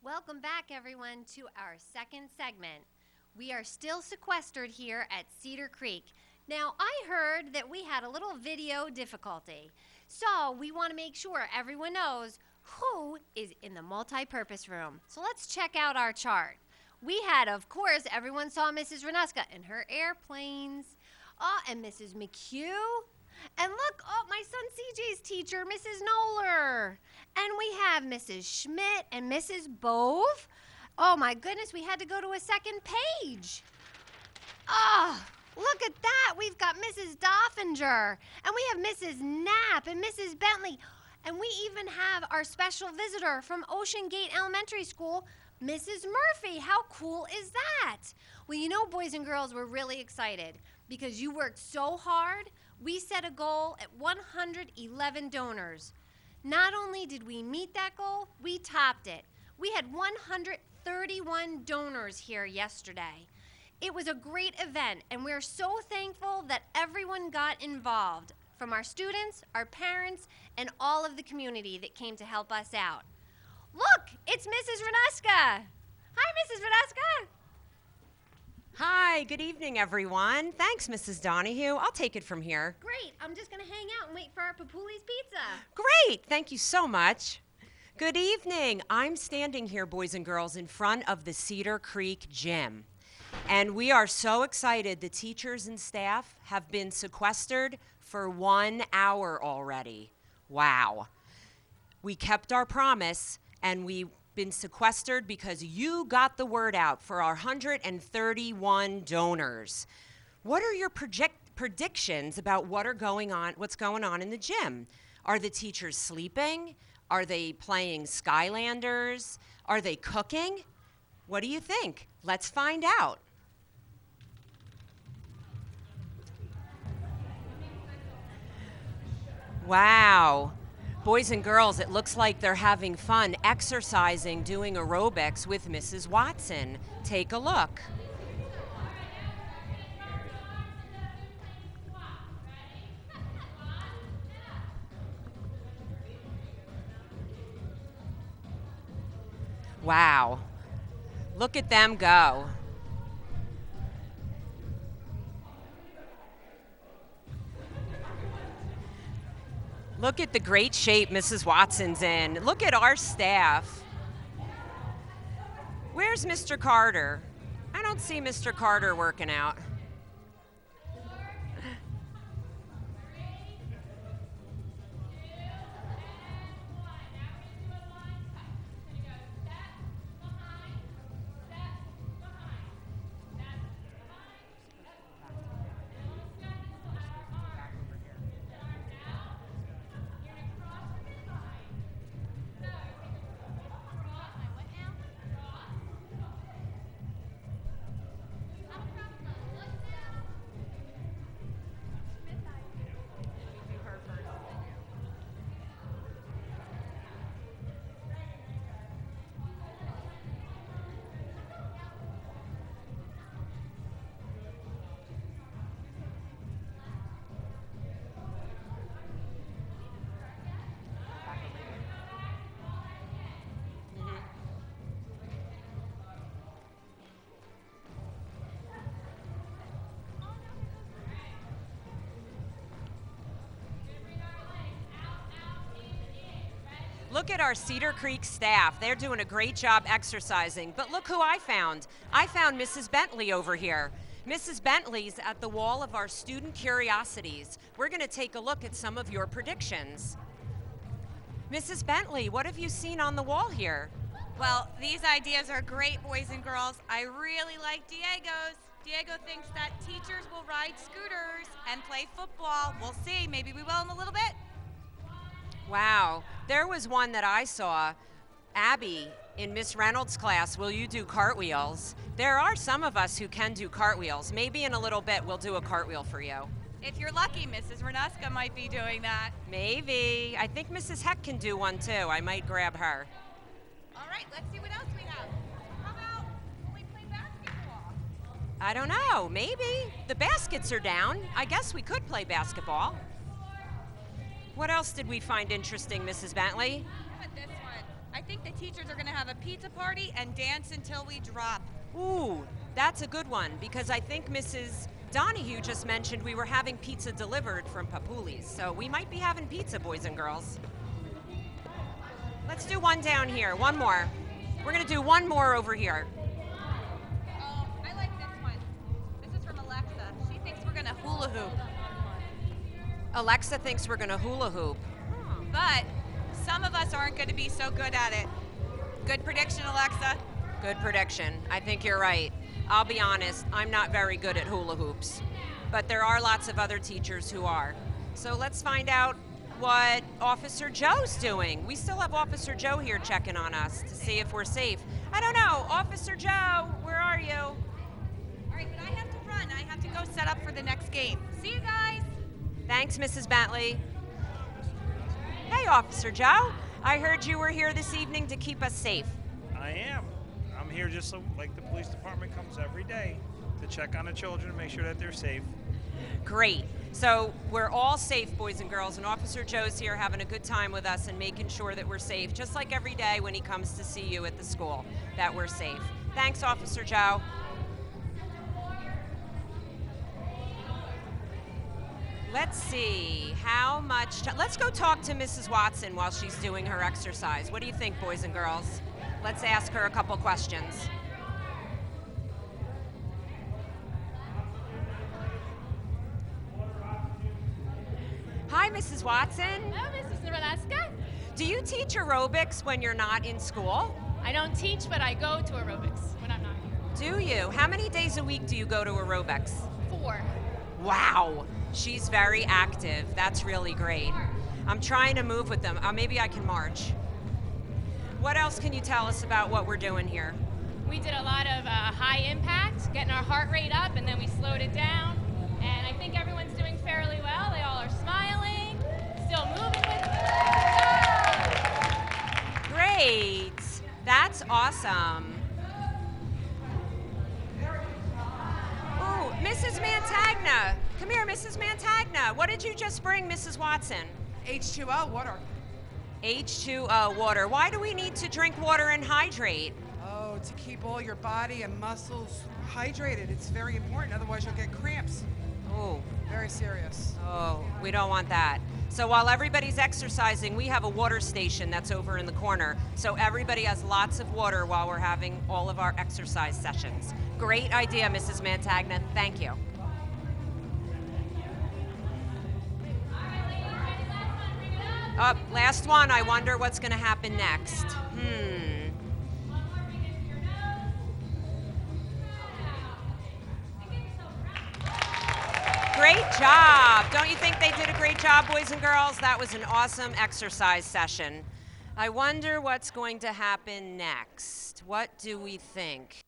Welcome back, everyone, to our second segment. We are still sequestered here at Cedar Creek. Now, I heard that we had a little video difficulty, so we want to make sure everyone knows who is in the multi-purpose room. So let's check out our chart. We had, of course, everyone saw Mrs. Renuska in her airplanes. Oh, and Mrs. McHugh. And look, oh, my son CJ's teacher, Mrs. Knoller. And we have Mrs. Schmidt and Mrs. Bove. Oh, my goodness, we had to go to a second page. Oh, look at that. We've got Mrs. Doffinger. And we have Mrs. Knapp and Mrs. Bentley. And we even have our special visitor from Ocean Gate Elementary School, Mrs. Murphy. How cool is that? Well, you know, boys and girls, we're really excited because you worked so hard. We set a goal at 111 donors. Not only did we meet that goal, we topped it. We had 131 donors here yesterday. It was a great event, and we're so thankful that everyone got involved, from our students, our parents, and all of the community that came to help us out. Look, it's Mrs. Renuska. Hi, Mrs. Renuska. Hi, good evening, everyone. Thanks, Mrs. Donahue. I'll take it from here. Great. I'm just going to hang out and wait for our Papuli's pizza. Great. Thank you so much. Good evening. I'm standing here, boys and girls, in front of the Cedar Creek Gym. And we are so excited. The teachers and staff have been sequestered for 1 hour already. Wow. We kept our promise, and we've been sequestered because you got the word out for our 131 donors. What are your predictions about what's going on in the gym? Are the teachers sleeping? Are they playing Skylanders? Are they cooking? What do you think? Let's find out. Wow. Boys and girls, it looks like they're having fun exercising, doing aerobics with Mrs. Watson. Take a look. Wow. Look at them go. Look at the great shape Mrs. Watson's in. Look at our staff. Where's Mr. Carter? I don't see Mr. Carter working out. Look at our Cedar Creek staff. They're doing a great job exercising. But look who I found. I found Mrs. Bentley over here. Mrs. Bentley's at the wall of our student curiosities. We're going to take a look at some of your predictions. Mrs. Bentley, what have you seen on the wall here? Well, these ideas are great, boys and girls. I really like Diego's. Diego thinks that teachers will ride scooters and play football. We'll see. Maybe we will in a little bit. Wow. There was one that I saw. Abby, in Miss Reynolds' class, will you do cartwheels? There are some of us who can do cartwheels. Maybe in a little bit we'll do a cartwheel for you. If you're lucky, Mrs. Renuska might be doing that. Maybe. I think Mrs. Heck can do one too. I might grab her. All right, let's see what else we have. How about when we play basketball? I don't know. Maybe. The baskets are down. I guess we could play basketball. What else did we find interesting, Mrs. Bentley? How about this one? I think the teachers are going to have a pizza party and dance until we drop. Ooh, that's a good one, because I think Mrs. Donahue just mentioned we were having pizza delivered from Papuli's, so we might be having pizza, boys and girls. Let's do one down here, one more. We're gonna do one more over here. Oh, I like this one. This is from Alexa. She thinks we're going to hula hoop. Alexa thinks we're gonna hula hoop. But some of us aren't going to be so good at it. Good prediction, Alexa. Good prediction. I think you're right. I'll be honest, I'm not very good at hula hoops, but there are lots of other teachers who are. So let's find out what Officer Joe's doing. We still have Officer Joe here checking on us to see if we're safe. I don't know, Officer Joe, where are you? All right, but I have to run. I have to go set up for the next game. See you guys. Thanks, Mrs. Bentley. Hey, Officer Joe. I heard you were here this evening to keep us safe. I am. I'm here just so, like the police department comes every day to check on the children and make sure that they're safe. Great. So we're all safe, boys and girls, and Officer Joe's here having a good time with us and making sure that we're safe, just like every day when he comes to see you at the school, that we're safe. Thanks, Officer Joe. Let's see, how much time? Let's go talk to Mrs. Watson while she's doing her exercise. What do you think, boys and girls? Let's ask her a couple questions. Hi, Mrs. Watson. Hello, Mrs. Nevadaska. Do you teach aerobics when you're not in school? I don't teach, but I go to aerobics when I'm not here. Do you? How many days a week do you go to aerobics? 4. Wow, she's very active. That's really great. I'm trying to move with them. Maybe I can march. What else can you tell us about what we're doing here? We did a lot of high impact, getting our heart rate up, and then we slowed it down. And I think everyone's doing fairly well. They all are smiling, still moving with us. Great. That's awesome. Ooh, Mrs. Mantagna. Come here, Mrs. Mantagna. What did you just bring, Mrs. Watson? H2O, water. H2O, water. Why do we need to drink water and hydrate? Oh, to keep all your body and muscles hydrated. It's very important, otherwise you'll get cramps. Oh, Very serious. oh, we don't want that. So while everybody's exercising, we have a water station that's over in the corner. So everybody has lots of water while we're having all of our exercise sessions. Great idea, Mrs. Mantagna. Thank you. Up, last one. I wonder what's going to happen next. Great job. Don't you think they did a great job, boys and girls? That was an awesome exercise session. I wonder what's going to happen next. What do we think?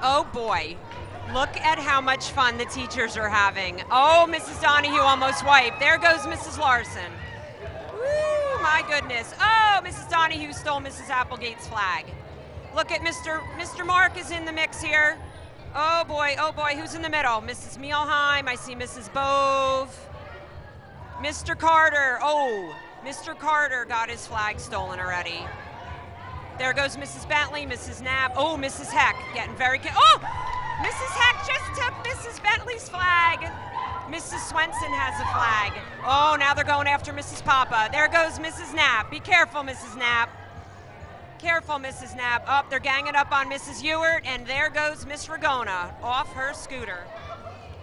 Oh boy, look at how much fun the teachers are having. Oh, Mrs. Donahue almost wiped. There goes Mrs. Larson. Woo, my goodness. Oh, Mrs. Donahue stole Mrs. Applegate's flag. Look at Mr. Mark is in the mix here. Oh boy, who's in the middle? Mrs. Mielheim, I see Mrs. Bove. Mr. Carter, oh, Mr. Carter got his flag stolen already. There goes Mrs. Bentley, Mrs. Knapp. Oh, Mrs. Heck getting very oh! Mrs. Heck just took Mrs. Bentley's flag. Mrs. Swenson has a flag. Oh, now they're going after Mrs. Papa. There goes Mrs. Knapp. Be careful, Mrs. Knapp. Careful, Mrs. Knapp. Oh, they're ganging up on Mrs. Ewart, and there goes Miss Ragona off her scooter.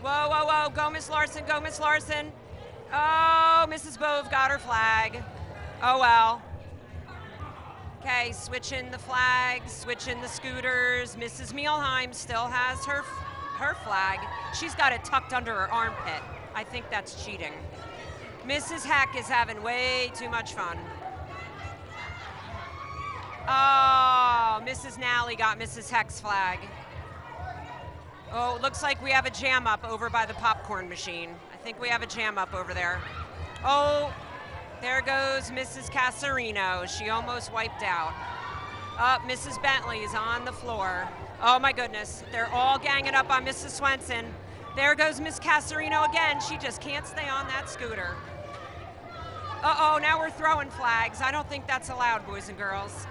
Whoa, whoa, whoa. Go, Miss Larson. Go, Miss Larson. Oh, Mrs. Bove got her flag. Oh, well. Okay, switching the flags, switching the scooters. Mrs. Mielheim still has her flag. She's got it tucked under her armpit. I think that's cheating. Mrs. Heck is having way too much fun. Oh, Mrs. Nally got Mrs. Heck's flag. Oh, looks like we have a jam up over by the popcorn machine. I think we have a jam up over there. Oh, there goes Mrs. Casarino. She almost wiped out. Mrs. Bentley is on the floor. Oh my goodness, they're all ganging up on Mrs. Swenson. There goes Miss Casarino again. She just can't stay on that scooter. Uh-oh, now we're throwing flags. I don't think that's allowed, boys and girls.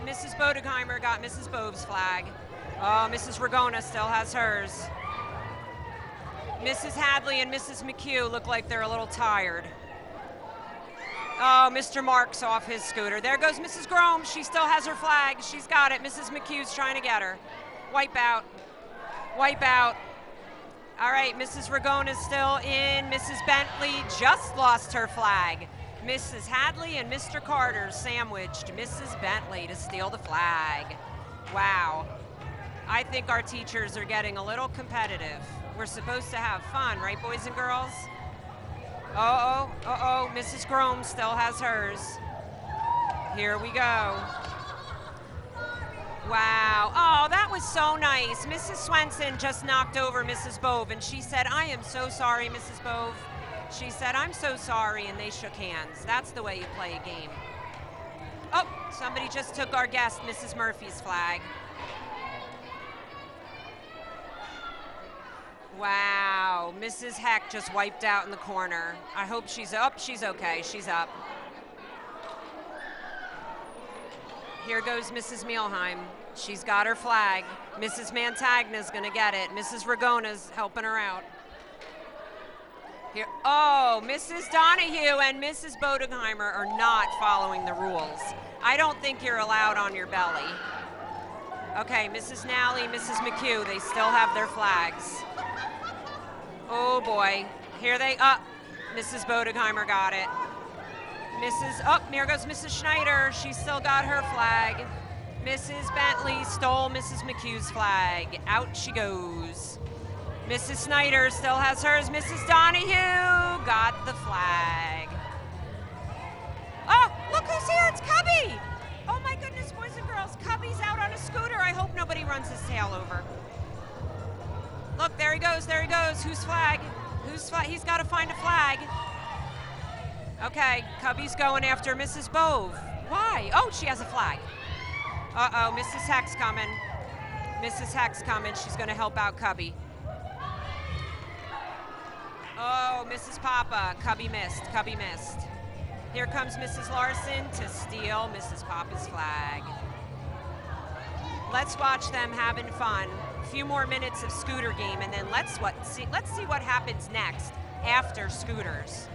Mrs. Bodegheimer got Mrs. Bove's flag. Oh, Mrs. Ragona still has hers. Mrs. Hadley and Mrs. McHugh look like they're a little tired. Oh, Mr. Mark's off his scooter. There goes Mrs. Grome. She still has her flag. She's got it. Mrs. McHugh's trying to get her. Wipe out. Wipe out. All right, Mrs. Ragona's still in. Mrs. Bentley just lost her flag. Mrs. Hadley and Mr. Carter sandwiched Mrs. Bentley to steal the flag. Wow. I think our teachers are getting a little competitive. We're supposed to have fun, right, boys and girls? Uh-oh, Mrs. Grome still has hers. Here we go. Wow, oh, that was so nice. Mrs. Swenson just knocked over Mrs. Bove, and she said, I am so sorry, Mrs. Bove. She said, I'm so sorry, and they shook hands. That's the way you play a game. Oh, somebody just took our guest, Mrs. Murphy's flag. Wow, Mrs. Heck just wiped out in the corner. I hope she's up. She's okay. She's up. Here goes Mrs. Mielheim. She's got her flag. Mrs. Mantagna's going to get it. Mrs. Ragona's helping her out. Here. Oh, Mrs. Donahue and Mrs. Bodegheimer are not following the rules. I don't think you're allowed on your belly. Okay, Mrs. Nally, Mrs. McHugh, they still have their flags. Oh boy, here they, Mrs. Bodegheimer got it. Here goes Mrs. Schneider, she still got her flag. Mrs. Bentley stole Mrs. McHugh's flag. Out she goes. Mrs. Snyder still has hers. Mrs. Donahue got the flag. Oh, look who's here, it's Cubby. Oh my goodness, boys and girls, Cubby's out on a scooter. I hope nobody runs his tail over. Look, there he goes, there he goes. Whose flag? Whose flag? He's got to find a flag. Okay, Cubby's going after Mrs. Bove. Why? Oh, she has a flag. Uh-oh, Mrs. Heck's coming. Mrs. Heck's coming. She's going to help out Cubby. Oh, Mrs. Papa. Cubby missed. Cubby missed. Here comes Mrs. Larson to steal Mrs. Papa's flag. Let's watch them having fun. A few more minutes of scooter game, and then let's see what happens next after scooters.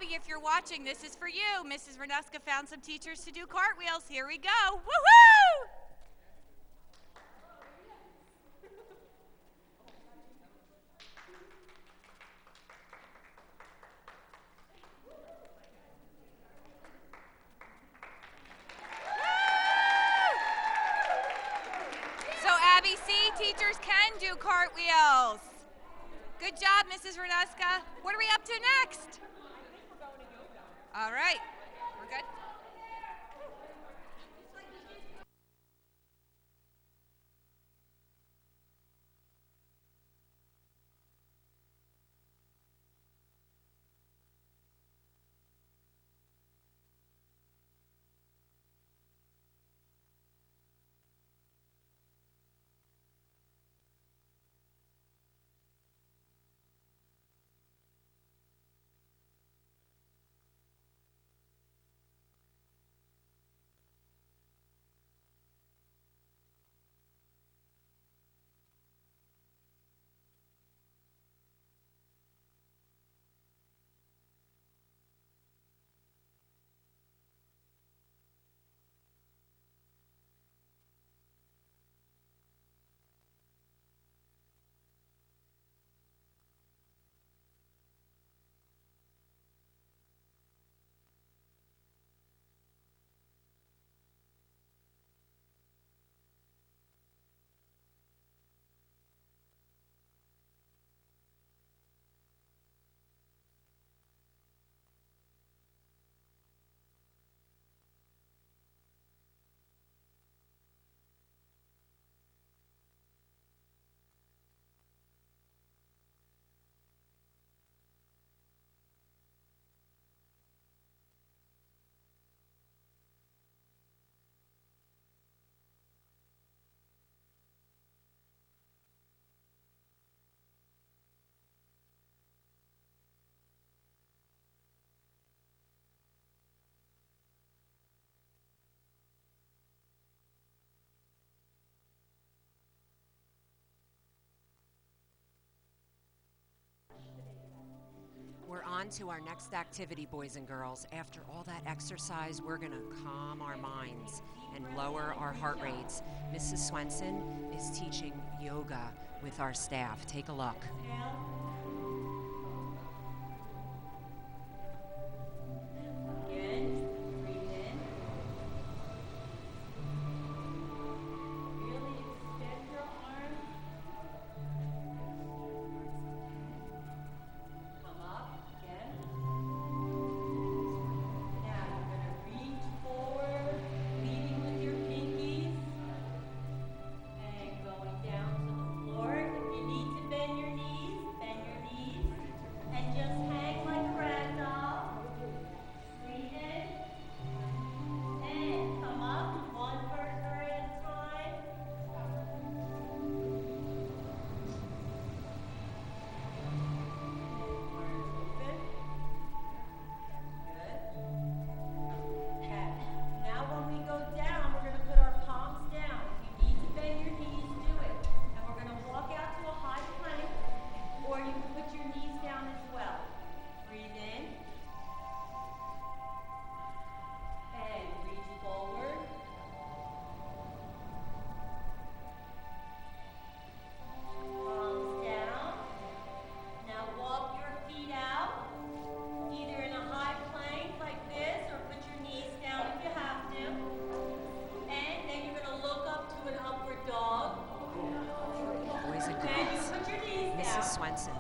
Abby, if you're watching, this is for you. Mrs. Renuska found some teachers to do cartwheels. Here we go. Woohoo! So Abby, see, teachers can do cartwheels. Good job, Mrs. Renuska. What are we up to next? All right, we're good. We're on to our next activity, boys and girls. After all that exercise, we're going to calm our minds and lower our heart rates. Mrs. Swenson is teaching yoga with our staff. Take a look.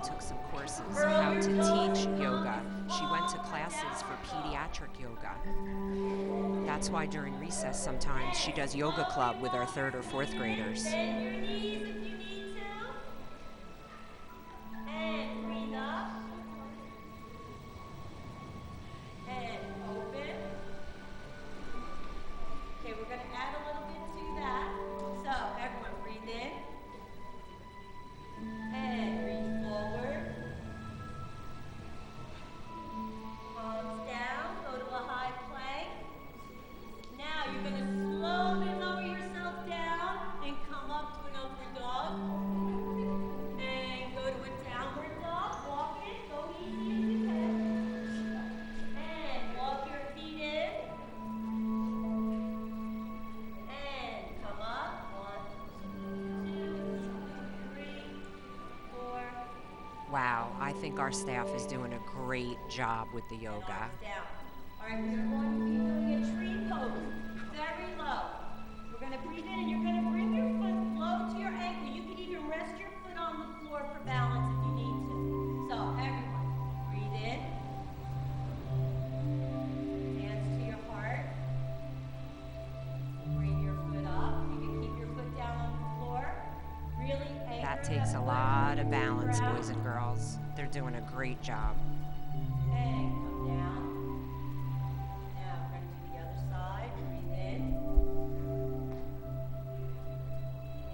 Took some courses how to teach yoga. She went to classes for pediatric yoga. That's why during recess sometimes she does yoga club with our 3rd or 4th graders. Bend your knees if you need to. And breathe up. And open. Okay, we're going to add a little bit to that. So everyone breathe in. And breathe forward. Palms down, go to a high plank. Now you're going to slowly lower yourself down and come up to an Wow, I think our staff is doing a great job with the yoga. Arms down. All right, we're going to be doing a tree pose, very low. We're going to breathe in, and you're going to bring your foot low to your ankle. You can even rest your foot on the floor for balance if you need to. So, everyone, breathe in. Hands to your heart. Bring your foot up. You can keep your foot down on the floor. Really anchor That takes a foot lot of into the balance, ground. boys and girls. They're doing a great job. And come down. Now we're going to do the other side. Breathe in.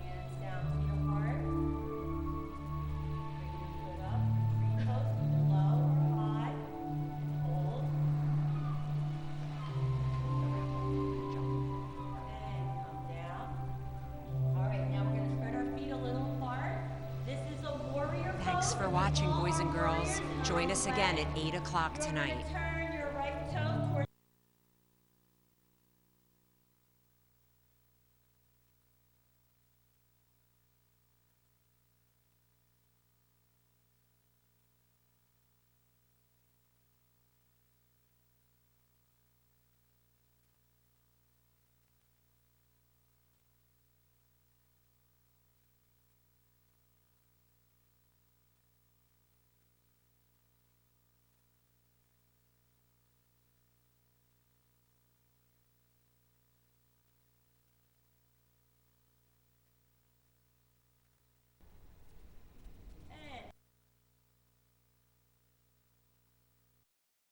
Hands down to your heart. Bring your foot up. Tree pose, either low or high. Hold. And come down. All right, now we're going to spread our feet a little apart. This is a warrior pose. Thanks for So we watching, all boys and are girls. warriors in our Join us own again way. at 8 o'clock We're gonna tonight. turn